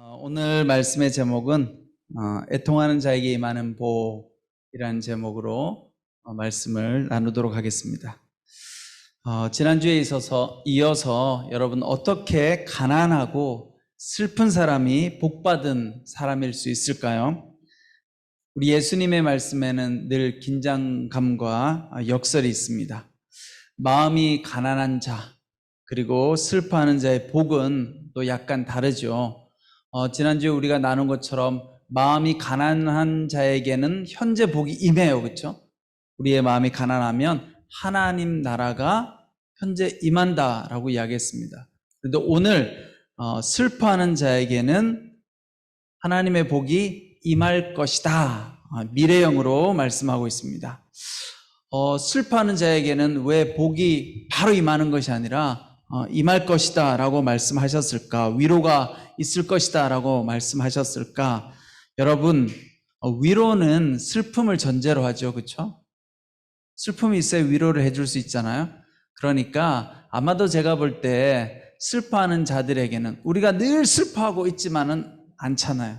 오늘 말씀의 제목은 애통하는 자에게 임하는 복이라는 제목으로 말씀을 나누도록 하겠습니다. 지난주에 이어서 여러분 어떻게 가난하고 슬픈 사람이 복받은 사람일 수 있을까요? 우리 예수님의 말씀에는 늘 긴장감과 역설이 있습니다. 마음이 가난한 자 그리고 슬퍼하는 자의 복은 또 약간 다르죠. 지난주에 우리가 나눈 것처럼 마음이 가난한 자에게는 현재 복이 임해요. 그렇죠? 우리의 마음이 가난하면 하나님 나라가 현재 임한다라고 이야기했습니다. 그런데 오늘 슬퍼하는 자에게는 하나님의 복이 임할 것이다. 미래형으로 말씀하고 있습니다. 슬퍼하는 자에게는 왜 복이 바로 임하는 것이 아니라 임할 것이다 라고 말씀하셨을까? 위로가 있을 것이다 라고 말씀하셨을까? 여러분, 위로는 슬픔을 전제로 하죠. 그렇죠? 슬픔이 있어야 위로를 해줄 수 있잖아요. 그러니까 아마도 제가 볼 때 슬퍼하는 자들에게는 우리가 늘 슬퍼하고 있지만은 않잖아요.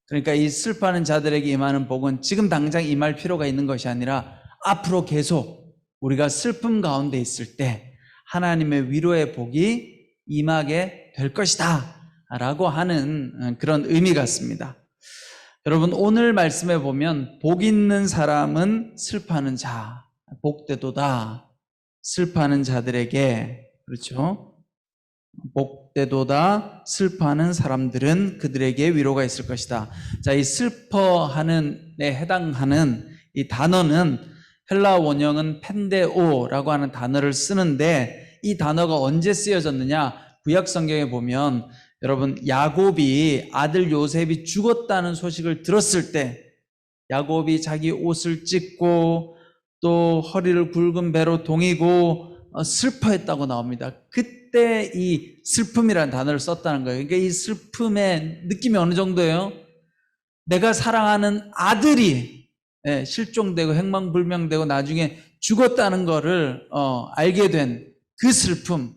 그러니까 이 슬퍼하는 자들에게 임하는 복은 지금 당장 임할 필요가 있는 것이 아니라 앞으로 계속 우리가 슬픔 가운데 있을 때 하나님의 위로의 복이 임하게 될 것이다 라고 하는 그런 의미 같습니다. 여러분, 오늘 말씀에 보면 복 있는 사람은 슬퍼하는 자, 복되도다. 슬퍼하는 자들에게, 그렇죠? 복되도다. 슬퍼하는 사람들은 그들에게 위로가 있을 것이다. 자, 이 슬퍼하는에 해당하는 이 단어는 헬라 원형은 펜데오라고 하는 단어를 쓰는데 이 단어가 언제 쓰여졌느냐? 구약 성경에 보면 여러분 야곱이 아들 요셉이 죽었다는 소식을 들었을 때 야곱이 자기 옷을 찢고 또 허리를 굵은 배로 동이고 슬퍼했다고 나옵니다. 그때 이 슬픔이라는 단어를 썼다는 거예요. 그러니까 이 슬픔의 느낌이 어느 정도예요? 내가 사랑하는 아들이 실종되고 행방불명되고 나중에 죽었다는 거를 알게 된 그 슬픔,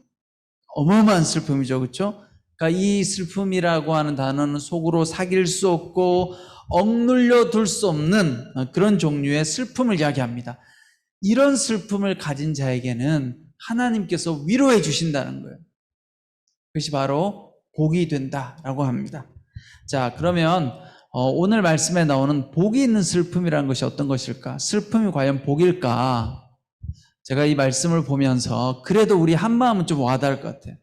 어마어마한 슬픔이죠. 그렇죠? 그러니까 이 슬픔이라고 하는 단어는 속으로 사귈 수 없고 억눌려 둘 수 없는 그런 종류의 슬픔을 이야기합니다. 이런 슬픔을 가진 자에게는 하나님께서 위로해 주신다는 거예요. 그것이 바로 복이 된다라고 합니다. 자, 그러면 오늘 말씀에 나오는 복이 있는 슬픔이라는 것이 어떤 것일까? 슬픔이 과연 복일까? 제가 이 말씀을 보면서 그래도 우리 한마음은 좀 와닿을 것 같아요.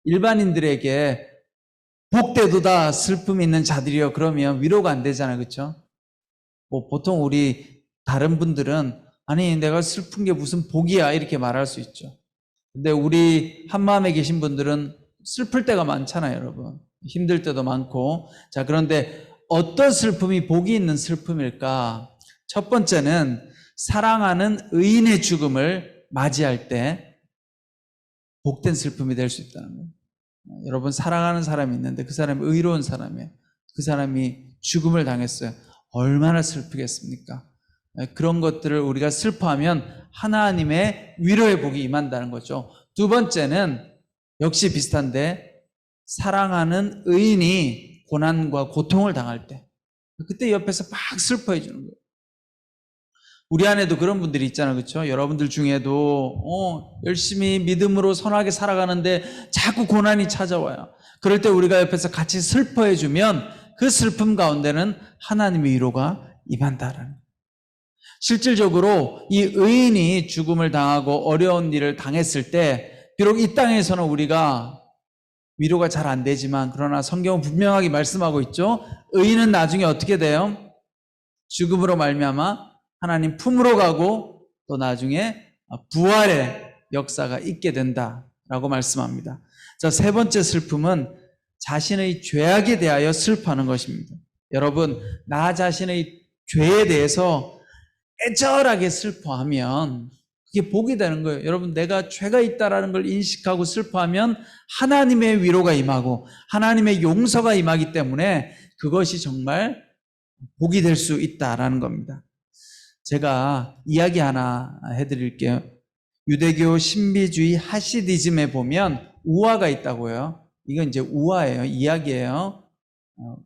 일반인들에게 복되도다 슬픔이 있는 자들이요 그러면 위로가 안 되잖아요. 그렇죠? 보통 우리 다른 분들은 아니 내가 슬픈 게 무슨 복이야 이렇게 말할 수 있죠. 근데 우리 한마음에 계신 분들은 슬플 때가 많잖아요. 여러분. 힘들 때도 많고. 자, 그런데 어떤 슬픔이 복이 있는 슬픔일까? 첫 번째는 사랑하는 의인의 죽음을 맞이할 때 복된 슬픔이 될 수 있다는 거예요. 여러분 사랑하는 사람이 있는데 그 사람이 의로운 사람이에요. 그 사람이 죽음을 당했어요. 얼마나 슬프겠습니까? 그런 것들을 우리가 슬퍼하면 하나님의 위로의 복이 임한다는 거죠. 두 번째는 역시 비슷한데 사랑하는 의인이 고난과 고통을 당할 때 그때 옆에서 막 슬퍼해 주는 거예요. 우리 안에도 그런 분들이 있잖아요. 그렇죠? 여러분들 중에도 열심히 믿음으로 선하게 살아가는데 자꾸 고난이 찾아와요. 그럴 때 우리가 옆에서 같이 슬퍼해 주면 그 슬픔 가운데는 하나님의 위로가 임한다라는 거예요. 실질적으로 이 의인이 죽음을 당하고 어려운 일을 당했을 때 비록 이 땅에서는 우리가 위로가 잘 안 되지만 그러나 성경은 분명하게 말씀하고 있죠. 의인은 나중에 어떻게 돼요? 죽음으로 말미암아 하나님 품으로 가고 또 나중에 부활의 역사가 있게 된다라고 말씀합니다. 자, 세 번째 슬픔은 자신의 죄악에 대하여 슬퍼하는 것입니다. 여러분, 나 자신의 죄에 대해서 애절하게 슬퍼하면 그게 복이 되는 거예요. 여러분, 내가 죄가 있다라는 걸 인식하고 슬퍼하면 하나님의 위로가 임하고 하나님의 용서가 임하기 때문에 그것이 정말 복이 될 수 있다라는 겁니다. 제가 이야기 하나 해드릴게요. 유대교 신비주의 하시디즘에 보면 우화가 있다고요. 이건 이제 우화예요. 이야기예요.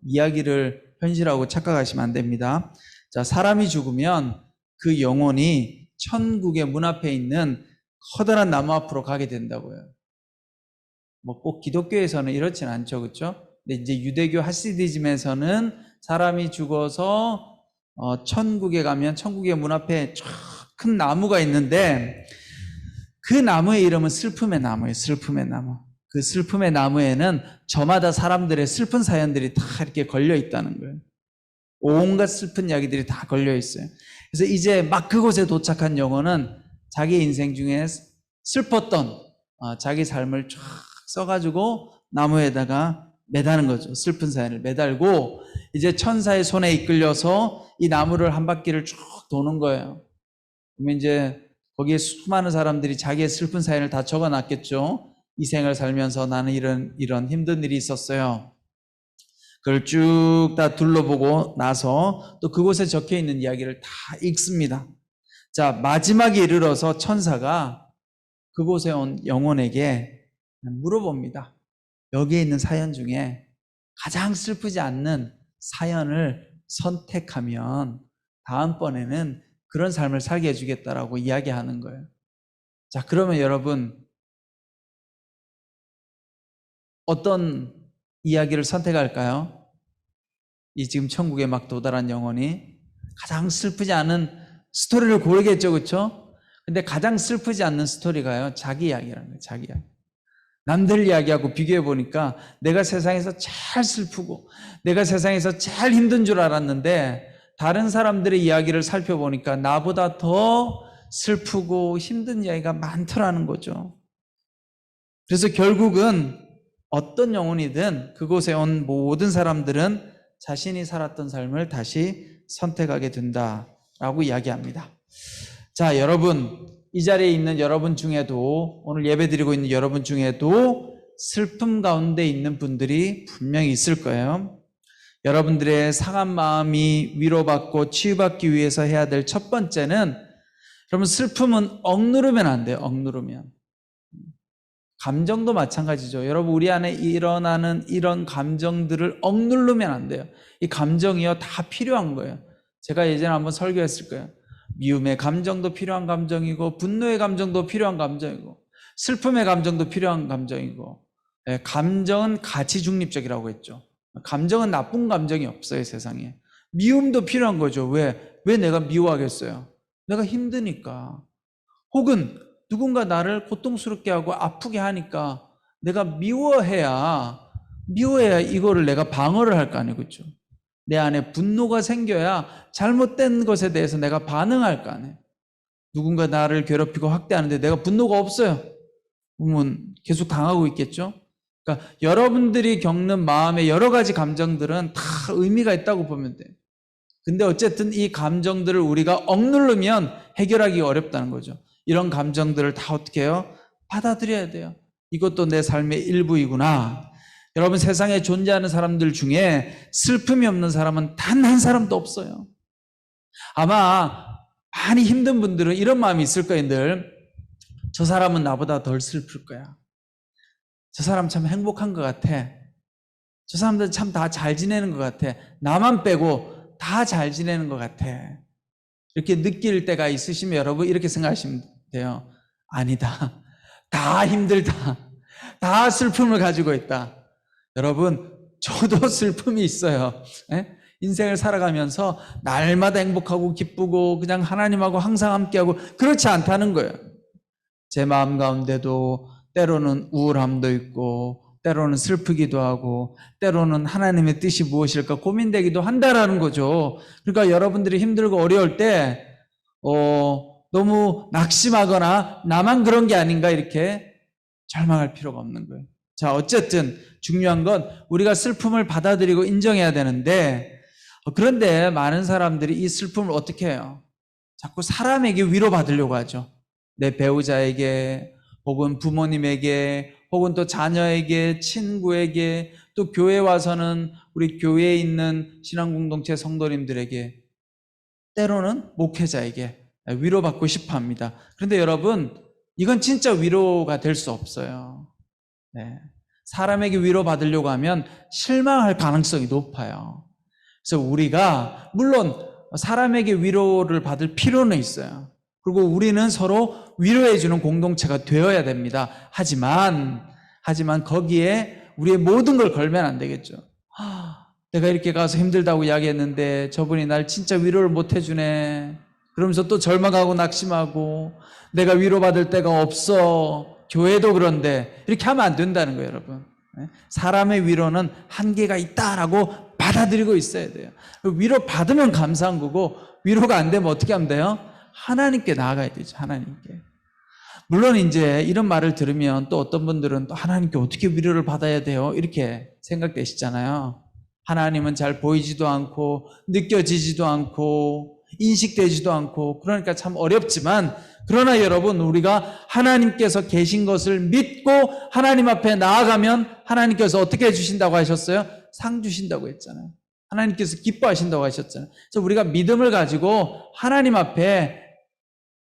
이야기를 현실하고 착각하시면 안 됩니다. 자, 사람이 죽으면 그 영혼이 천국의 문 앞에 있는 커다란 나무 앞으로 가게 된다고요. 뭐 꼭 기독교에서는 이렇진 않죠, 그렇죠? 근데 이제 유대교 하시디즘에서는 사람이 죽어서 천국에 가면 천국의 문 앞에 큰 나무가 있는데 그 나무의 이름은 슬픔의 나무예요. 슬픔의 나무. 그 슬픔의 나무에는 저마다 사람들의 슬픈 사연들이 다 이렇게 걸려 있다는 거예요. 온갖 슬픈 이야기들이 다 걸려 있어요. 그래서 이제 막 그곳에 도착한 영혼은 자기 인생 중에 슬펐던 자기 삶을 쫙 써가지고 나무에다가 매다는 거죠. 슬픈 사연을 매달고 이제 천사의 손에 이끌려서 이 나무를 한 바퀴를 쭉 도는 거예요. 그러면 이제 거기에 수많은 사람들이 자기의 슬픈 사연을 다 적어놨겠죠. 이 생을 살면서 나는 이런 힘든 일이 있었어요. 그걸 쭉 다 둘러보고 나서 또 그곳에 적혀 있는 이야기를 다 읽습니다. 자, 마지막에 이르러서 천사가 그곳에 온 영혼에게 물어봅니다. 여기에 있는 사연 중에 가장 슬프지 않는 사연을 선택하면 다음번에는 그런 삶을 살게 해주겠다라고 이야기하는 거예요. 자, 그러면 여러분 어떤 이야기를 선택할까요? 이 지금 천국에 막 도달한 영혼이 가장 슬프지 않은 스토리를 고르겠죠, 그렇죠? 근데 가장 슬프지 않는 스토리가요, 자기 이야기라는 거예요. 자기 이야기. 남들 이야기하고 비교해 보니까 내가 세상에서 제일 슬프고 내가 세상에서 제일 힘든 줄 알았는데 다른 사람들의 이야기를 살펴보니까 나보다 더 슬프고 힘든 이야기가 많더라는 거죠. 그래서 결국은 어떤 영혼이든 그곳에 온 모든 사람들은 자신이 살았던 삶을 다시 선택하게 된다라고 이야기합니다. 자, 여러분, 이 자리에 있는 여러분 중에도, 오늘 예배드리고 있는 여러분 중에도 슬픔 가운데 있는 분들이 분명히 있을 거예요. 여러분들의 상한 마음이 위로받고 치유받기 위해서 해야 될 첫 번째는, 여러분, 슬픔은 억누르면 안 돼요. 억누르면. 감정도 마찬가지죠. 여러분, 우리 안에 일어나는 이런 감정들을 억누르면 안 돼요. 이 감정이요, 다 필요한 거예요. 제가 예전에 한번 설교했을 거예요. 미움의 감정도 필요한 감정이고, 분노의 감정도 필요한 감정이고, 슬픔의 감정도 필요한 감정이고, 감정은 가치 중립적이라고 했죠. 감정은 나쁜 감정이 없어요, 세상에. 미움도 필요한 거죠. 왜 내가 미워하겠어요? 내가 힘드니까. 혹은 누군가 나를 고통스럽게 하고 아프게 하니까 내가 미워해야 이거를 내가 방어를 할 거 아니에요, 그렇죠? 내 안에 분노가 생겨야 잘못된 것에 대해서 내가 반응할 거 아니에요. 누군가 나를 괴롭히고 학대하는데 내가 분노가 없어요. 그러면 계속 당하고 있겠죠? 그러니까 여러분들이 겪는 마음의 여러 가지 감정들은 다 의미가 있다고 보면 돼요. 근데 어쨌든 이 감정들을 우리가 억누르면 해결하기가 어렵다는 거죠. 이런 감정들을 다 어떻게 해요? 받아들여야 돼요. 이것도 내 삶의 일부이구나. 여러분, 세상에 존재하는 사람들 중에 슬픔이 없는 사람은 단 한 사람도 없어요. 아마 많이 힘든 분들은 이런 마음이 있을 거예요. 늘 저 사람은 나보다 덜 슬플 거야. 저 사람 참 행복한 것 같아. 저 사람들 참 다 잘 지내는 것 같아. 나만 빼고 다 잘 지내는 것 같아. 이렇게 느낄 때가 있으시면 여러분 이렇게 생각하시면 돼요. 아니다. 다 힘들다. 다 슬픔을 가지고 있다. 여러분, 저도 슬픔이 있어요. 인생을 살아가면서 날마다 행복하고 기쁘고 그냥 하나님하고 항상 함께하고 그렇지 않다는 거예요. 제 마음 가운데도 때로는 우울함도 있고 때로는 슬프기도 하고 때로는 하나님의 뜻이 무엇일까 고민되기도 한다라는 거죠. 그러니까 여러분들이 힘들고 어려울 때 너무 낙심하거나 나만 그런 게 아닌가 이렇게 절망할 필요가 없는 거예요. 자, 어쨌든 중요한 건 우리가 슬픔을 받아들이고 인정해야 되는데 그런데 많은 사람들이 이 슬픔을 어떻게 해요? 자꾸 사람에게 위로받으려고 하죠. 내 배우자에게 혹은 부모님에게 혹은 또 자녀에게 친구에게 또 교회 와서는 우리 교회에 있는 신앙공동체 성도님들에게 때로는 목회자에게 위로받고 싶어 합니다. 그런데 여러분, 이건 진짜 위로가 될 수 없어요. 네. 사람에게 위로받으려고 하면 실망할 가능성이 높아요. 그래서 우리가 물론 사람에게 위로를 받을 필요는 있어요. 그리고 우리는 서로 위로해주는 공동체가 되어야 됩니다. 하지만 거기에 우리의 모든 걸 걸면 안 되겠죠. 내가 이렇게 가서 힘들다고 이야기했는데 저분이 날 진짜 위로를 못 해주네. 그러면서 또 절망하고 낙심하고 내가 위로받을 데가 없어. 교회도 그런데 이렇게 하면 안 된다는 거예요, 여러분. 사람의 위로는 한계가 있다라고 받아들이고 있어야 돼요. 위로 받으면 감사한 거고 위로가 안 되면 어떻게 하면 돼요? 하나님께 나아가야 되죠. 하나님께. 물론 이제 이런 말을 들으면 또 어떤 분들은 또 하나님께 어떻게 위로를 받아야 돼요? 이렇게 생각되시잖아요. 하나님은 잘 보이지도 않고 느껴지지도 않고 인식되지도 않고 그러니까 참 어렵지만 그러나 여러분 우리가 하나님께서 계신 것을 믿고 하나님 앞에 나아가면 하나님께서 어떻게 해주신다고 하셨어요? 상 주신다고 했잖아요. 하나님께서 기뻐하신다고 하셨잖아요. 그래서 우리가 믿음을 가지고 하나님 앞에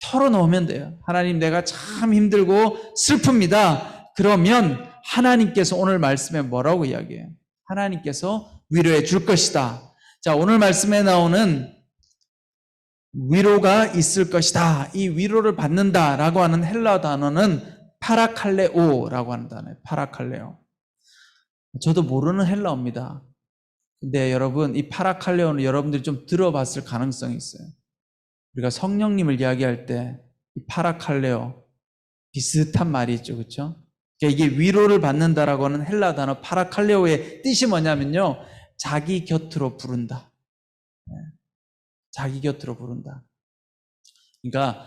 털어놓으면 돼요. 하나님 내가 참 힘들고 슬픕니다. 그러면 하나님께서 오늘 말씀에 뭐라고 이야기해요? 하나님께서 위로해 줄 것이다. 자, 오늘 말씀에 나오는 위로가 있을 것이다. 이 위로를 받는다라고 하는 헬라 단어는 파라칼레오라고 하는 단어예요. 파라칼레오. 저도 모르는 헬라어입니다. 근데 여러분 이 파라칼레오는 여러분들이 좀 들어봤을 가능성이 있어요. 우리가 성령님을 이야기할 때 이 파라칼레오 비슷한 말이 있죠. 그렇죠? 그러니까 이게 위로를 받는다라고 하는 헬라 단어 파라칼레오의 뜻이 뭐냐면요. 자기 곁으로 부른다. 자기 곁으로 부른다. 그러니까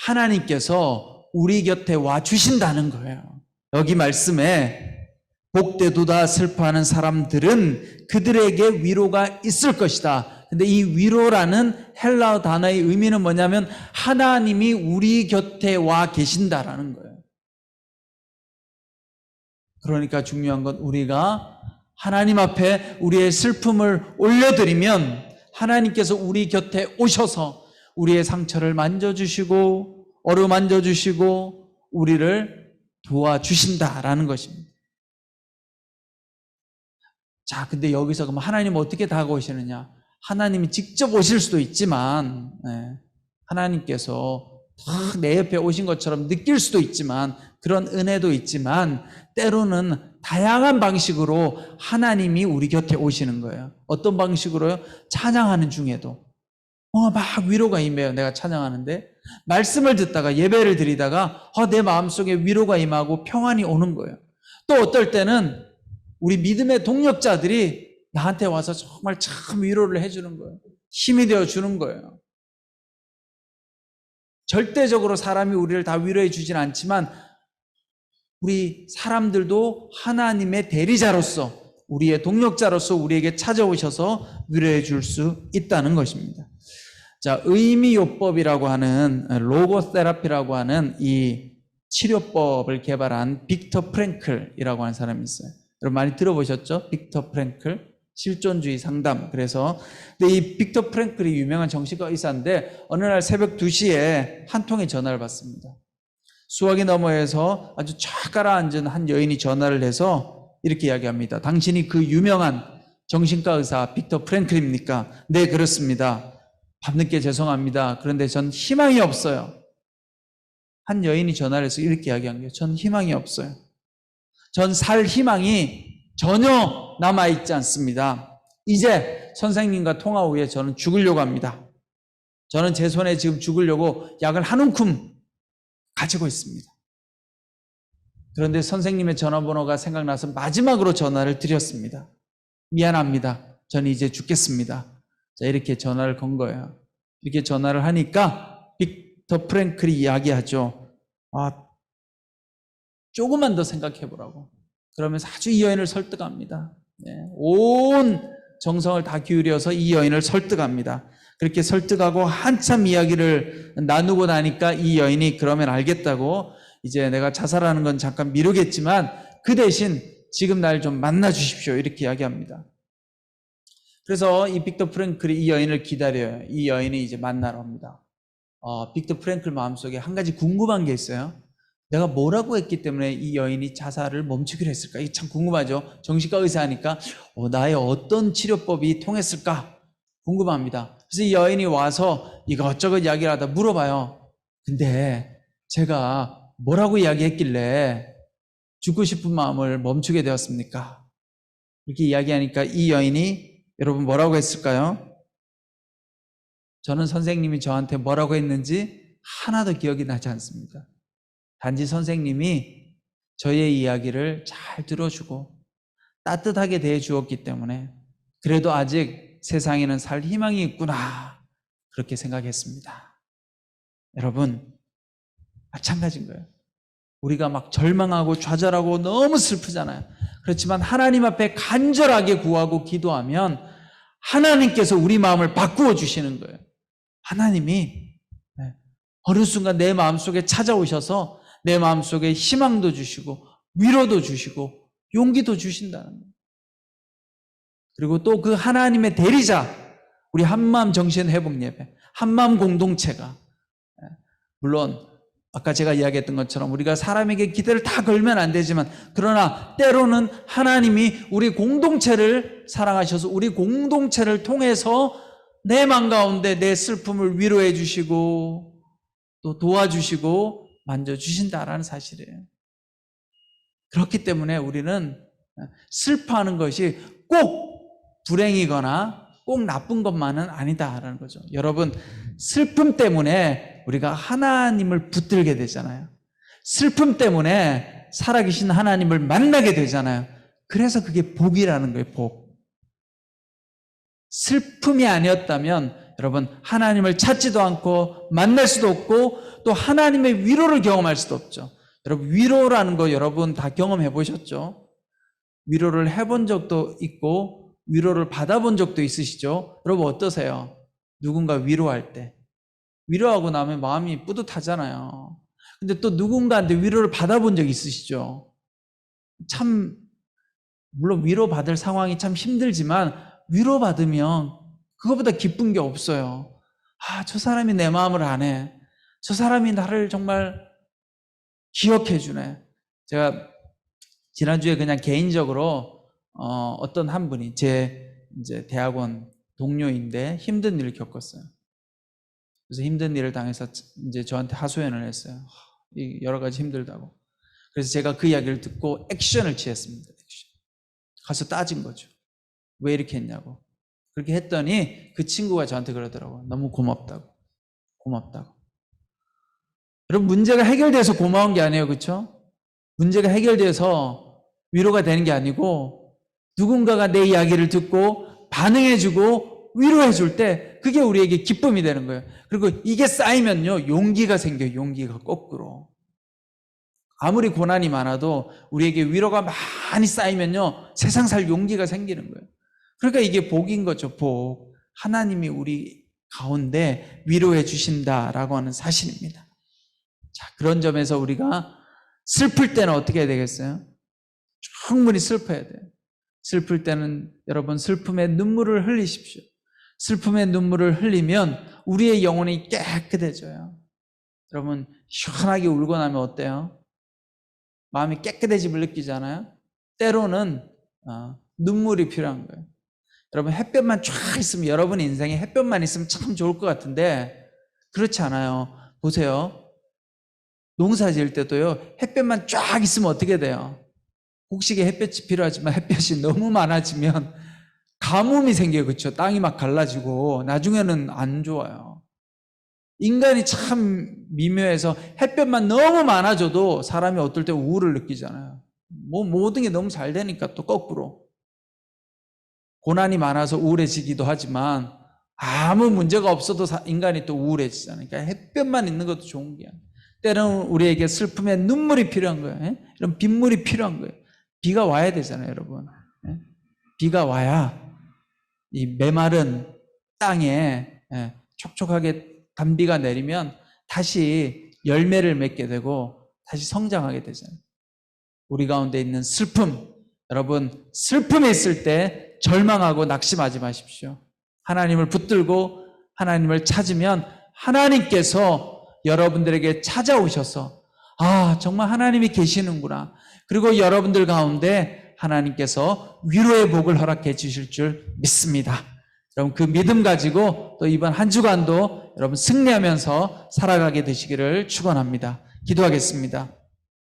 하나님께서 우리 곁에 와 주신다는 거예요. 여기 말씀에 복되도다 슬퍼하는 사람들은 그들에게 위로가 있을 것이다. 근데 이 위로라는 헬라어 단어의 의미는 뭐냐면 하나님이 우리 곁에 와 계신다라는 거예요. 그러니까 중요한 건 우리가 하나님 앞에 우리의 슬픔을 올려드리면 하나님께서 우리 곁에 오셔서 우리의 상처를 만져주시고 어루만져주시고 우리를 도와주신다라는 것입니다. 자, 근데 여기서 그럼 하나님은 어떻게 다가오시느냐? 하나님이 직접 오실 수도 있지만 하나님께서 딱 내 옆에 오신 것처럼 느낄 수도 있지만 그런 은혜도 있지만 때로는 다양한 방식으로 하나님이 우리 곁에 오시는 거예요. 어떤 방식으로요? 찬양하는 중에도 막 위로가 임해요. 내가 찬양하는데 말씀을 듣다가 예배를 드리다가 내 마음속에 위로가 임하고 평안이 오는 거예요. 또 어떨 때는 우리 믿음의 동력자들이 나한테 와서 정말 참 위로를 해주는 거예요. 힘이 되어주는 거예요. 절대적으로 사람이 우리를 다 위로해 주진 않지만 우리 사람들도 하나님의 대리자로서 우리의 동력자로서 우리에게 찾아오셔서 위로해 줄 수 있다는 것입니다. 자, 의미요법이라고 하는 로고세라피라고 하는 이 치료법을 개발한 빅터 프랭클이라고 하는 사람이 있어요. 여러분 많이 들어보셨죠? 빅터 프랭클 실존주의 상담. 그래서 근데 이 빅터 프랭클이 유명한 정신과 의사인데 어느 날 새벽 2시에 한 통의 전화를 받습니다. 수화기 너머에서 아주 쫙 가라앉은 한 여인이 전화를 해서 이렇게 이야기합니다. 당신이 그 유명한 정신과 의사 빅터 프랭클입니까? 네, 그렇습니다. 밤늦게 죄송합니다. 그런데 전 희망이 없어요. 한 여인이 전화를 해서 이렇게 이야기한 거예요. 전 희망이 없어요. 전 살 희망이 전혀 남아있지 않습니다. 이제 선생님과 통화 후에 저는 죽으려고 합니다. 저는 제 손에 지금 죽으려고 약을 한 움큼 가지고 있습니다. 그런데 선생님의 전화번호가 생각나서 마지막으로 전화를 드렸습니다. 미안합니다. 저는 이제 죽겠습니다. 자, 이렇게 전화를 건 거예요. 이렇게 전화를 하니까 빅터 프랭클이 이야기하죠. 조금만 더 생각해 보라고. 그러면서 아주 이 여인을 설득합니다. 온 정성을 다 기울여서 이 여인을 설득합니다. 그렇게 설득하고 한참 이야기를 나누고 나니까 이 여인이 그러면 알겠다고 이제 내가 자살하는 건 잠깐 미루겠지만 그 대신 지금 날 좀 만나 주십시오. 이렇게 이야기합니다. 그래서 이 빅터 프랭클이 이 여인을 기다려요. 이 여인이 이제 만나러 옵니다. 빅터 프랭클 마음속에 한 가지 궁금한 게 있어요. 내가 뭐라고 했기 때문에 이 여인이 자살을 멈추기로 했을까? 이게 참 궁금하죠. 정신과 의사하니까 나의 어떤 치료법이 통했을까? 궁금합니다. 그래서 이 여인이 와서 이것저것 이야기를 하다 물어봐요. 근데 제가 뭐라고 이야기했길래 죽고 싶은 마음을 멈추게 되었습니까? 이렇게 이야기하니까 이 여인이 여러분 뭐라고 했을까요? 저는 선생님이 저한테 뭐라고 했는지 하나도 기억이 나지 않습니다. 단지 선생님이 저의 이야기를 잘 들어주고 따뜻하게 대해주었기 때문에 그래도 아직 세상에는 살 희망이 있구나 그렇게 생각했습니다. 여러분 마찬가지인 거예요. 우리가 막 절망하고 좌절하고 너무 슬프잖아요. 그렇지만 하나님 앞에 간절하게 구하고 기도하면 하나님께서 우리 마음을 바꾸어 주시는 거예요. 하나님이 어느 순간 내 마음속에 찾아오셔서 내 마음속에 희망도 주시고 위로도 주시고 용기도 주신다는 거예요. 그리고 또 그 하나님의 대리자 우리 한마음 정신회복예배 한마음 공동체가 물론 아까 제가 이야기했던 것처럼 우리가 사람에게 기대를 다 걸면 안 되지만 그러나 때로는 하나님이 우리 공동체를 사랑하셔서 우리 공동체를 통해서 내 마음 가운데 내 슬픔을 위로해 주시고 또 도와주시고 만져주신다라는 사실이에요. 그렇기 때문에 우리는 슬퍼하는 것이 꼭 불행이거나 꼭 나쁜 것만은 아니다라는 거죠. 여러분 슬픔 때문에 우리가 하나님을 붙들게 되잖아요. 슬픔 때문에 살아계신 하나님을 만나게 되잖아요. 그래서 그게 복이라는 거예요. 복. 슬픔이 아니었다면 여러분 하나님을 찾지도 않고 만날 수도 없고 또 하나님의 위로를 경험할 수도 없죠. 여러분 위로라는 거 여러분 다 경험해 보셨죠? 위로를 해본 적도 있고 위로를 받아본 적도 있으시죠? 여러분 어떠세요? 누군가 위로할 때 위로하고 나면 마음이 뿌듯하잖아요. 근데 또 누군가한테 위로를 받아본 적 있으시죠? 참 물론 위로받을 상황이 참 힘들지만 위로받으면 그거보다 기쁜 게 없어요. 저 사람이 내 마음을 아네. 저 사람이 나를 정말 기억해 주네. 제가 지난주에 그냥 개인적으로 어떤 한 분이 제 이제 대학원 동료인데 힘든 일을 겪었어요. 그래서 힘든 일을 당해서 이제 저한테 하소연을 했어요. 여러 가지 힘들다고. 그래서 제가 그 이야기를 듣고 액션을 취했습니다. 액션. 가서 따진 거죠. 왜 이렇게 했냐고. 그렇게 했더니 그 친구가 저한테 그러더라고요. 너무 고맙다고. 고맙다고. 여러분 문제가 해결돼서 고마운 게 아니에요. 그렇죠? 문제가 해결돼서 위로가 되는 게 아니고 누군가가 내 이야기를 듣고 반응해주고 위로해줄 때 그게 우리에게 기쁨이 되는 거예요. 그리고 이게 쌓이면요 용기가 생겨요. 용기가 거꾸로. 아무리 고난이 많아도 우리에게 위로가 많이 쌓이면요 세상 살 용기가 생기는 거예요. 그러니까 이게 복인 거죠. 복. 하나님이 우리 가운데 위로해 주신다라고 하는 사실입니다. 자, 그런 점에서 우리가 슬플 때는 어떻게 해야 되겠어요? 충분히 슬퍼야 돼요. 슬플 때는 여러분 슬픔의 눈물을 흘리십시오. 슬픔의 눈물을 흘리면 우리의 영혼이 깨끗해져요. 여러분 시원하게 울고 나면 어때요? 마음이 깨끗해짐을 느끼잖아요. 때로는 눈물이 필요한 거예요. 여러분 햇볕만 쫙 있으면 여러분 인생에 햇볕만 있으면 참 좋을 것 같은데 그렇지 않아요. 보세요. 농사 지을 때도요 햇볕만 쫙 있으면 어떻게 돼요? 곡식에 햇볕이 필요하지만 햇볕이 너무 많아지면 가뭄이 생겨요. 그렇죠? 땅이 막 갈라지고 나중에는 안 좋아요. 인간이 참 미묘해서 햇볕만 너무 많아져도 사람이 어떨 때 우울을 느끼잖아요. 모든 게 너무 잘 되니까 또 거꾸로 고난이 많아서 우울해지기도 하지만 아무 문제가 없어도 인간이 또 우울해지잖아요. 그러니까 햇볕만 있는 것도 좋은 게 아니에요. 때로는 우리에게 슬픔의 눈물이 필요한 거예요. 이런 빗물이 필요한 거예요. 비가 와야 되잖아요, 여러분. 비가 와야 이 메마른 땅에 촉촉하게 단비가 내리면 다시 열매를 맺게 되고 다시 성장하게 되잖아요. 우리 가운데 있는 슬픔, 여러분 슬픔에 있을 때 절망하고 낙심하지 마십시오. 하나님을 붙들고 하나님을 찾으면 하나님께서 여러분들에게 찾아오셔서 아, 정말 하나님이 계시는구나. 그리고 여러분들 가운데 하나님께서 위로의 복을 허락해 주실 줄 믿습니다. 여러분 그 믿음 가지고 또 이번 한 주간도 여러분 승리하면서 살아가게 되시기를 축원합니다. 기도하겠습니다.